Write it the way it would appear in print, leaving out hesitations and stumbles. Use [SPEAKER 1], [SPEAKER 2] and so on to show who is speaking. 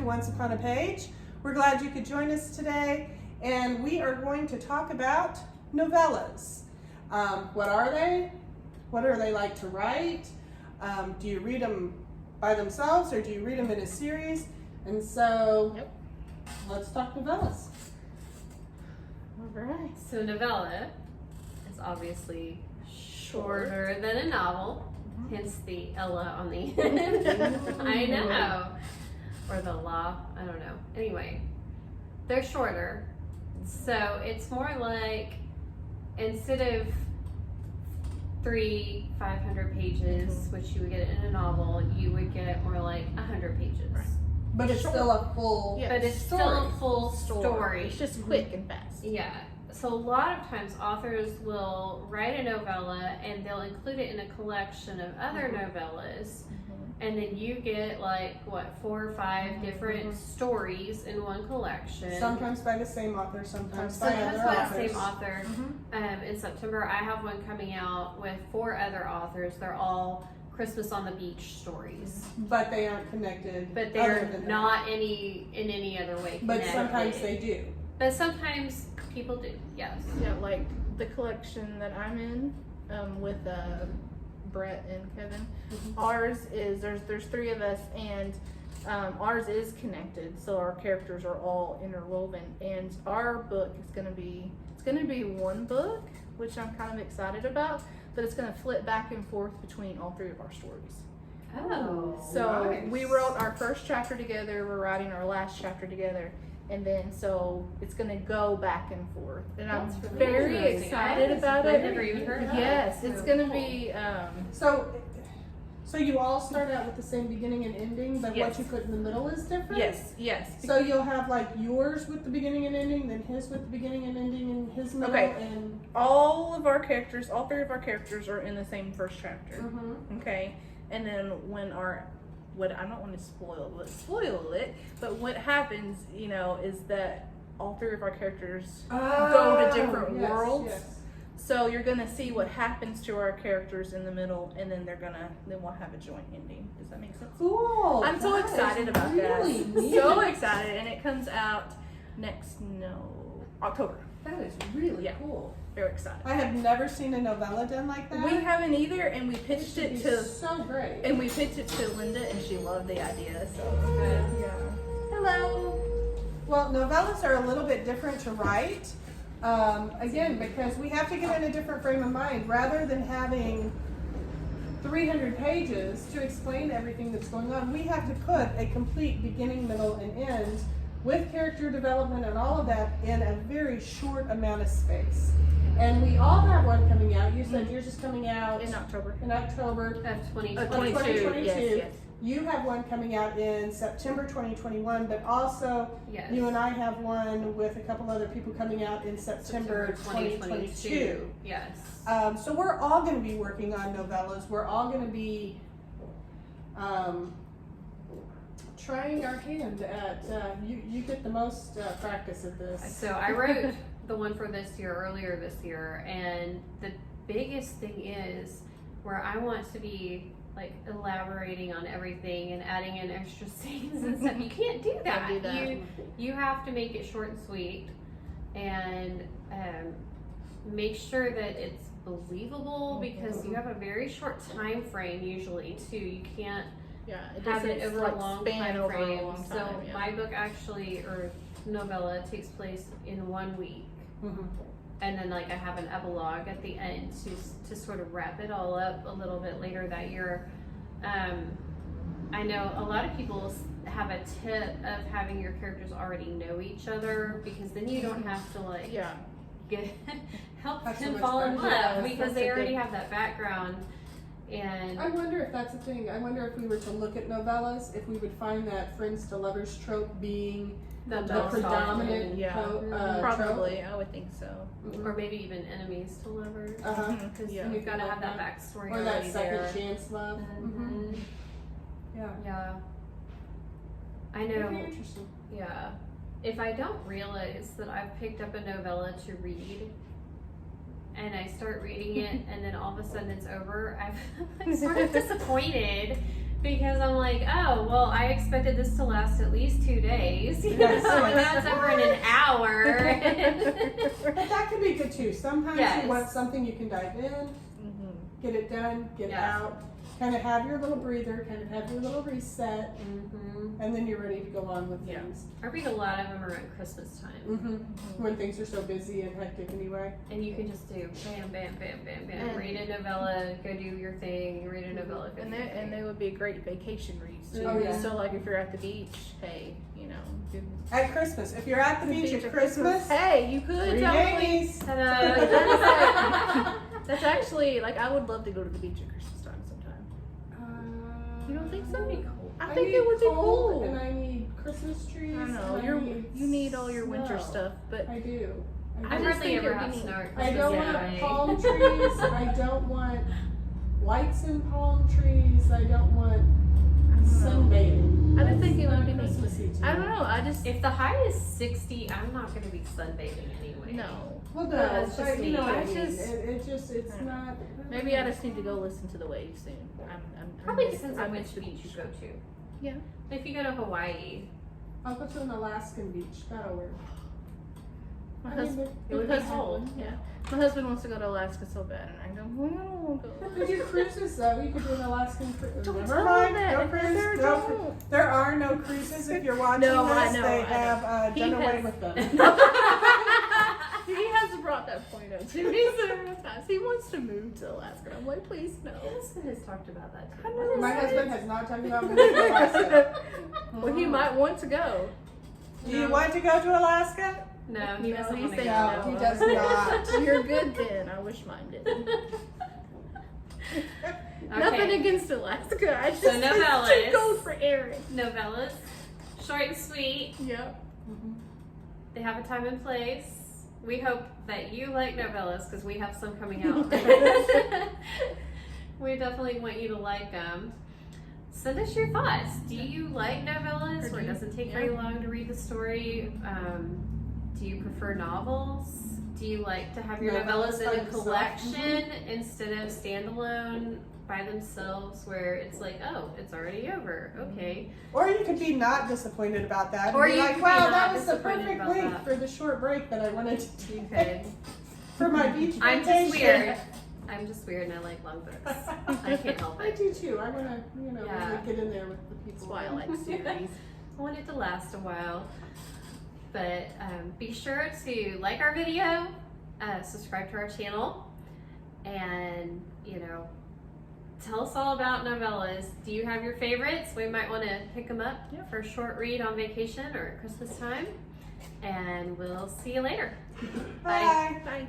[SPEAKER 1] Once Upon a Page. We're glad you could join us today, and we are going to talk about novellas. What are they? What are they like to write? Do you read them by themselves or do you read them in a series? And so, let's talk novellas.
[SPEAKER 2] All right.
[SPEAKER 3] So novella is obviously shorter than a novel, hence the Ella on the end. I know. Or the la, I don't know. Anyway, they're shorter. So it's more like, instead of 500 pages, which you would get in a novel, you would get more like 100 pages.
[SPEAKER 2] Right.
[SPEAKER 1] But it's still a full
[SPEAKER 3] But it's still a full story.
[SPEAKER 2] It's just quick and fast.
[SPEAKER 3] Yeah. So a lot of times authors will write a novella and they'll include it in a collection of other novellas. And then you get like, what, 4 or 5 different stories in one collection.
[SPEAKER 1] Sometimes by the same author, sometimes by other
[SPEAKER 3] by
[SPEAKER 1] authors.
[SPEAKER 3] the same author. In September, I have one coming out with 4 other authors. They're all Christmas on the Beach stories.
[SPEAKER 1] But they aren't connected.
[SPEAKER 3] But they're not in any other way connected.
[SPEAKER 1] But sometimes they do.
[SPEAKER 3] But sometimes people do, yes.
[SPEAKER 2] Yeah, like the collection that I'm in with Brett and Kevin. Ours is, there's 3 of us, and ours is connected, so our characters are all interwoven. And our book is gonna be one book, which I'm kind of excited about, but it's gonna flip back and forth between all 3 of our stories.
[SPEAKER 3] Oh.
[SPEAKER 2] So
[SPEAKER 1] nice.
[SPEAKER 2] we wrote our first chapter together, we're writing our last chapter together, and then so it's gonna go back and forth. And I'm
[SPEAKER 3] That's really
[SPEAKER 2] very
[SPEAKER 3] interesting.
[SPEAKER 2] excited about
[SPEAKER 3] I've
[SPEAKER 2] it.
[SPEAKER 3] never even heard of that.
[SPEAKER 2] Yes, it's
[SPEAKER 3] So
[SPEAKER 2] gonna
[SPEAKER 3] cool.
[SPEAKER 2] be
[SPEAKER 1] So you all start out with the same beginning and ending, but
[SPEAKER 2] Yes.
[SPEAKER 1] what you put in the middle is different?
[SPEAKER 2] yes.
[SPEAKER 1] So you'll have like yours with the beginning and ending, then his with the beginning and ending, and his middle,
[SPEAKER 2] Okay.
[SPEAKER 1] and...
[SPEAKER 2] All 3 of our characters are in the same first chapter. Okay, and then what I don't want to spoil it, but what happens, is that all 3 of our characters go to different worlds.
[SPEAKER 1] Yes.
[SPEAKER 2] So you're gonna see what happens to our characters in the middle, and then we'll have a joint ending. Does that make sense?
[SPEAKER 1] Cool.
[SPEAKER 2] I'm so
[SPEAKER 1] That is
[SPEAKER 2] excited about
[SPEAKER 1] really
[SPEAKER 2] that.
[SPEAKER 1] neat.
[SPEAKER 2] So excited, and it comes out October.
[SPEAKER 1] That is really
[SPEAKER 2] Yeah.
[SPEAKER 1] cool.
[SPEAKER 2] Very excited.
[SPEAKER 1] I have never seen a novella done like that.
[SPEAKER 2] We haven't either, and we pitched
[SPEAKER 1] should
[SPEAKER 2] it
[SPEAKER 1] be
[SPEAKER 2] to
[SPEAKER 1] so great.
[SPEAKER 2] Linda, and she loved the idea. So
[SPEAKER 3] Good.
[SPEAKER 2] yeah. Hello.
[SPEAKER 1] Well, novellas are a little bit different to write. Again, because we have to get in a different frame of mind. Rather than having 300 pages to explain everything that's going on, we have to put a complete beginning, middle, and end with character development and all of that in a very short amount of space. And we all have one coming out. You said yours is coming out
[SPEAKER 2] In October.
[SPEAKER 1] in October.
[SPEAKER 3] Of
[SPEAKER 2] 22.
[SPEAKER 1] 2022.
[SPEAKER 2] Yes.
[SPEAKER 1] You have one coming out in September 2021, but also
[SPEAKER 3] Yes.
[SPEAKER 1] you and I have one with a couple other people coming out in September 2022.
[SPEAKER 3] Yes.
[SPEAKER 1] So we're all going to be working on novellas. We're all going to be trying our hand at, you get the most practice at this.
[SPEAKER 3] So I wrote the one for earlier this year, and the biggest thing is where I want to be like elaborating on everything and adding in extra scenes and stuff. You can't do that.
[SPEAKER 2] Can't do that.
[SPEAKER 3] You have to make it short and sweet, and make sure that it's believable, because you have a very short time frame usually too. You can't
[SPEAKER 2] Yeah.
[SPEAKER 3] have it
[SPEAKER 2] doesn't,
[SPEAKER 3] over
[SPEAKER 2] like,
[SPEAKER 3] a long
[SPEAKER 2] span
[SPEAKER 3] time
[SPEAKER 2] over a
[SPEAKER 3] frame.
[SPEAKER 2] long
[SPEAKER 3] So
[SPEAKER 2] time, yeah.
[SPEAKER 3] my book actually, or novella, takes place in 1 week. And then like I have an epilogue at the end to sort of wrap it all up a little bit later that year. I know a lot of people have a tip of having your characters already know each other, because then you don't have to like help
[SPEAKER 1] Have so
[SPEAKER 3] him
[SPEAKER 1] much
[SPEAKER 3] fall in
[SPEAKER 1] background.
[SPEAKER 3] love,
[SPEAKER 2] Yes,
[SPEAKER 3] because
[SPEAKER 2] that's
[SPEAKER 3] they
[SPEAKER 2] a
[SPEAKER 3] already
[SPEAKER 2] good-
[SPEAKER 3] have that background. And
[SPEAKER 1] I wonder if that's a thing. I wonder if we were to look at novellas, if we would find that friends to lovers trope being
[SPEAKER 3] the
[SPEAKER 1] the
[SPEAKER 3] most
[SPEAKER 1] predominant
[SPEAKER 3] often,
[SPEAKER 2] Yeah.
[SPEAKER 1] trope.
[SPEAKER 2] Probably, I would think so.
[SPEAKER 3] or maybe even enemies to lovers.
[SPEAKER 1] Uh-huh.
[SPEAKER 3] Because
[SPEAKER 2] Yeah.
[SPEAKER 3] you've got to have that backstory
[SPEAKER 1] Or that
[SPEAKER 3] already
[SPEAKER 1] second
[SPEAKER 3] there.
[SPEAKER 1] chance love.
[SPEAKER 3] Mhm.
[SPEAKER 1] Yeah.
[SPEAKER 3] Yeah. I
[SPEAKER 1] Very
[SPEAKER 3] know.
[SPEAKER 1] interesting.
[SPEAKER 3] Yeah. If I don't realize that I've picked up a novella to read, and I start reading it, and then all of a sudden it's over, I'm sort of disappointed, Because I'm like, oh, well, I expected this to last at least 2 days. So
[SPEAKER 1] Yes.
[SPEAKER 3] now it's over in an hour.
[SPEAKER 1] But that can be good too. Sometimes
[SPEAKER 3] Yes.
[SPEAKER 1] you want something you can dive in,
[SPEAKER 2] Mhm.
[SPEAKER 1] get it done, get
[SPEAKER 3] Yeah.
[SPEAKER 1] out, kind of have your little breather, kind of have your little reset, and then you're ready to go on with
[SPEAKER 2] Yeah.
[SPEAKER 1] things.
[SPEAKER 3] I read a lot of them around Christmas time.
[SPEAKER 1] When things are so busy and hectic anyway.
[SPEAKER 3] And you can just do bam, bam, bam, bam, bam.
[SPEAKER 2] And-
[SPEAKER 3] Read a novella, go do your thing. Read a novella, go
[SPEAKER 2] And
[SPEAKER 3] do
[SPEAKER 2] they
[SPEAKER 3] your thing.
[SPEAKER 2] and they would be great vacation reads too.
[SPEAKER 1] Oh, yeah.
[SPEAKER 2] So like if you're at the beach, hey, you know, do
[SPEAKER 1] At Christmas, if you're at the beach at Christmas,
[SPEAKER 2] hey, you could
[SPEAKER 1] 3
[SPEAKER 2] totally.
[SPEAKER 1] days.
[SPEAKER 3] Ta-da.
[SPEAKER 2] That's actually like I would love to go to the beach at Christmas time sometime. You don't think so?
[SPEAKER 3] That'd be cool.
[SPEAKER 2] I think
[SPEAKER 1] need
[SPEAKER 2] it would be
[SPEAKER 1] cold,
[SPEAKER 2] cool.
[SPEAKER 1] and I need Christmas trees.
[SPEAKER 2] I know
[SPEAKER 1] and
[SPEAKER 2] you need all your winter
[SPEAKER 1] snow.
[SPEAKER 2] stuff, but
[SPEAKER 1] I do.
[SPEAKER 3] I
[SPEAKER 2] I just
[SPEAKER 3] hardly
[SPEAKER 2] think
[SPEAKER 3] ever
[SPEAKER 2] it would
[SPEAKER 3] have
[SPEAKER 2] be
[SPEAKER 3] snow at
[SPEAKER 1] I don't
[SPEAKER 3] Christmas
[SPEAKER 1] want
[SPEAKER 3] anyway.
[SPEAKER 1] palm trees. I don't want lights in palm trees. I don't want sunbathing.
[SPEAKER 2] I just think it would
[SPEAKER 1] That's
[SPEAKER 2] be
[SPEAKER 1] not
[SPEAKER 2] neat.
[SPEAKER 1] Christmassy to
[SPEAKER 2] I
[SPEAKER 1] me.
[SPEAKER 2] don't know. I just
[SPEAKER 3] If the high is 60, I'm not going to be sunbathing anyway.
[SPEAKER 2] no.
[SPEAKER 1] Well, no,
[SPEAKER 3] That's just
[SPEAKER 1] but you know
[SPEAKER 3] me.
[SPEAKER 1] what I
[SPEAKER 2] I
[SPEAKER 1] mean.
[SPEAKER 2] just-
[SPEAKER 1] It's
[SPEAKER 2] I don't
[SPEAKER 1] not.
[SPEAKER 2] Maybe I just need to go listen to the waves soon.
[SPEAKER 3] Probably
[SPEAKER 2] I'm
[SPEAKER 3] depends
[SPEAKER 2] I
[SPEAKER 3] on
[SPEAKER 2] miss
[SPEAKER 3] which
[SPEAKER 2] the
[SPEAKER 3] beach you go to.
[SPEAKER 2] Yeah.
[SPEAKER 3] If you go to Hawaii,
[SPEAKER 1] I'll go to an Alaskan beach. That'll work.
[SPEAKER 2] My
[SPEAKER 1] I mean,
[SPEAKER 2] husband,
[SPEAKER 3] it would be cold.
[SPEAKER 2] yeah. My husband wants to go to Alaska so bad, and I go, well, I don't want to
[SPEAKER 1] You
[SPEAKER 2] go.
[SPEAKER 1] could do cruises though. You could do an Alaskan cruise.
[SPEAKER 2] Don't
[SPEAKER 1] Never
[SPEAKER 2] tell
[SPEAKER 1] mind.
[SPEAKER 2] him that.
[SPEAKER 1] No
[SPEAKER 2] Because
[SPEAKER 1] cruise.
[SPEAKER 2] they're
[SPEAKER 1] No
[SPEAKER 2] don't.
[SPEAKER 1] There are no cruises. If you're watching
[SPEAKER 2] No, I
[SPEAKER 1] this,
[SPEAKER 2] know,
[SPEAKER 1] they
[SPEAKER 2] I know.
[SPEAKER 1] have
[SPEAKER 2] He
[SPEAKER 1] done away
[SPEAKER 2] has-
[SPEAKER 1] with them.
[SPEAKER 2] He has brought that point up to me several times. He wants to move to Alaska. I'm like, please no.
[SPEAKER 3] my husband has talked about that
[SPEAKER 2] I
[SPEAKER 3] too.
[SPEAKER 2] know.
[SPEAKER 1] My husband has not talked about moving to Alaska.
[SPEAKER 2] Well, he might want to go.
[SPEAKER 1] Do you want to go to Alaska?
[SPEAKER 3] No, he
[SPEAKER 2] No,
[SPEAKER 3] doesn't
[SPEAKER 2] he
[SPEAKER 3] want to
[SPEAKER 2] said
[SPEAKER 3] go.
[SPEAKER 1] No, he does not.
[SPEAKER 2] You're good then. I wish mine didn't. Nothing
[SPEAKER 3] Okay.
[SPEAKER 2] against Alaska. I just
[SPEAKER 3] So
[SPEAKER 2] it's
[SPEAKER 3] Novellas.
[SPEAKER 2] too cold for Aaron.
[SPEAKER 3] Novellas, short and sweet.
[SPEAKER 2] Yep.
[SPEAKER 3] They have a time and place. We hope that you like novellas because we have some coming out. We definitely want you to like them. Send us your thoughts. Do you like novellas where it doesn't take very long to read the story? Do you prefer novels? Do you like to have your novellas
[SPEAKER 1] Novellas by
[SPEAKER 3] in a
[SPEAKER 1] themselves.
[SPEAKER 3] collection instead of standalone by themselves where it's like, oh, it's already over. Okay.
[SPEAKER 1] Or you could be not disappointed about that.
[SPEAKER 3] Or
[SPEAKER 1] and be
[SPEAKER 3] you
[SPEAKER 1] like,
[SPEAKER 3] could be
[SPEAKER 1] wow,
[SPEAKER 3] not
[SPEAKER 1] that was the
[SPEAKER 3] disappointed
[SPEAKER 1] perfect
[SPEAKER 3] about
[SPEAKER 1] length
[SPEAKER 3] that.
[SPEAKER 1] for the short break that I wanted to
[SPEAKER 3] You
[SPEAKER 1] take
[SPEAKER 3] could.
[SPEAKER 1] for my beach
[SPEAKER 3] I'm
[SPEAKER 1] vacation.
[SPEAKER 3] just weird. I'm just weird and I like long books. I can't help
[SPEAKER 1] I
[SPEAKER 3] it.
[SPEAKER 1] do too. I want to,
[SPEAKER 3] Yeah.
[SPEAKER 1] really get in there with the
[SPEAKER 2] That's
[SPEAKER 1] people.
[SPEAKER 2] why I like series.
[SPEAKER 3] I want it to last a while. But be sure to like our video, subscribe to our channel, and tell us all about novellas. Do you have your favorites? We might want to pick them up for a short read on vacation or at Christmas time. And we'll see you later.
[SPEAKER 1] Bye.
[SPEAKER 2] Bye.